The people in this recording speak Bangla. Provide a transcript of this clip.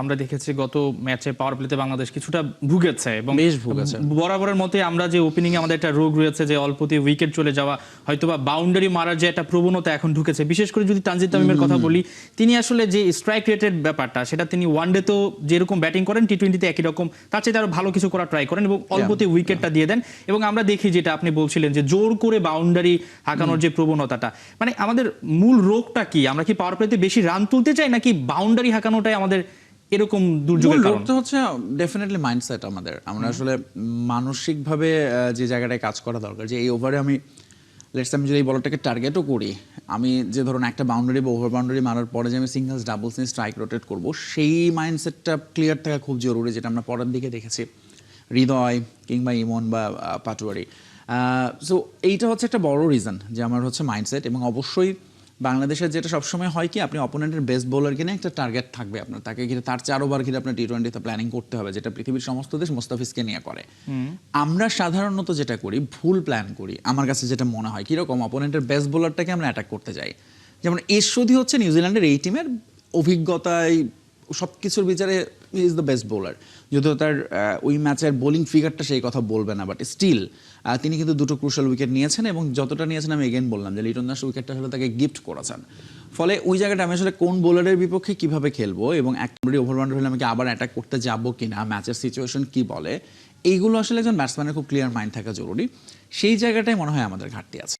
আমরা দেখেছি গত ম্যাচে পাওয়ার প্লেতে বাংলাদেশ কিছুটা ভুগেছে এবং বেশ ভুগেছে। বরাবরের মতে আমরা যে ওপেনিং এ আমাদের একটা রোগ রয়েছে যে অল্পতে উইকেট চলে যাওয়া, হয়তোবা বাউন্ডারি মারার যে একটা প্রবণতা এখন ঢুকেছে, বিশেষ করে যদি তানজিদ তামিমের কথা বলি, তিনি আসলে যে স্ট্রাইক রেটের ব্যাপারটা সেটা তিনি ওয়ানডেতেও যেরকম ব্যাটিং করেন টি-20তে একই রকম, তার চেয়ে আরো ভালো কিছু করার ট্রাই করেন এবং অল্পতে উইকেটটা দিয়ে দেন। এবং আমরা দেখি যেটা আপনি বলছিলেন যে জোর করে বাউন্ডারি হাঁকানোর যে প্রবণতাটা, মানে আমাদের মূল রোগটা কি? আমরা কি পাওয়ার প্লেতে বেশি রান তুলতে চাই নাকি বাউন্ডারি হাঁকানোটাই আমাদের এরকম দুর্যোগের কারণ? রোগটা হচ্ছে ডেফিনেটলি মাইন্ডসেট আমাদের। আমরা আসলে মানসিকভাবে যে জায়গাটায় কাজ করা দরকার, যে এই ওভারে আমি যদি এই বলটাকে টার্গেটও করি, আমি যে ধরুন একটা বাউন্ডারি বা ওভার বাউন্ডারি মারার পরে যে আমি সিঙ্গলস ডাবলস নিয়ে স্ট্রাইক রোটেট করব, সেই মাইন্ডসেটটা ক্লিয়ার থাকা খুব জরুরি, যেটা আমরা পরের দিকে দেখেছি হৃদয় কিংবা ইমন বা পাটোয়ারি। সো এইটা হচ্ছে একটা বড় রিজন যে আমার হচ্ছে মাইন্ডসেট। এবং অবশ্যই বাংলাদেশের যেটা সবসময় হয় কি, আপনি অপোনেন্টের বেস্ট বোলার কিনে একটা টার্গেট থাকবে আপনার, তাকে ঘিরে তার 4 ওভার ঘিরে আপনার টি-20তে প্ল্যানিং করতে হবে, যেটা পৃথিবীর সমস্ত দেশ মোস্তাফিজকে নিয়ে করে। আমরা সাধারণত যেটা করি, ভুল প্ল্যান করি। আমার কাছে যেটা মনে হয় কিরকম, অপোনেন্টের বেস্ট বোলারটাকে আমরা অ্যাটাক করতে যাই। যেমন এরশাদি হচ্ছে নিউজিল্যান্ডের এই টিমের অভিজ্ঞতায় সব কিছুর বিচারে ইজ দ্য বেস্ট বোলার, যদিও তার ওই ম্যাচের বোলিং ফিগারটা সেই কথা বলবে না, বাট স্টিল তিনি কিন্তু দুটো ক্রুশাল উইকেট নিয়েছেন এবং যতটা নিয়েছেন আমি এগেন বললাম যে লিটন দাস উইকেটটা আসলে তাকে গিফট করেছেন। ফলে ওই জায়গাটা আমি আসলে কোন বোলারের বিপক্ষে কিভাবে খেলবো এবং একটা ওভার বাউন্ডারি হলে আমাকে আবার অ্যাটাক করতে যাবো কিনা, ম্যাচের সিচুয়েশন কি বলে, এইগুলো আসলে একজন ব্যাটসম্যানের খুব ক্লিয়ার মাইন্ড থাকা জরুরি। সেই জায়গাটাই মনে হয় আমাদের ঘাটতি আছে।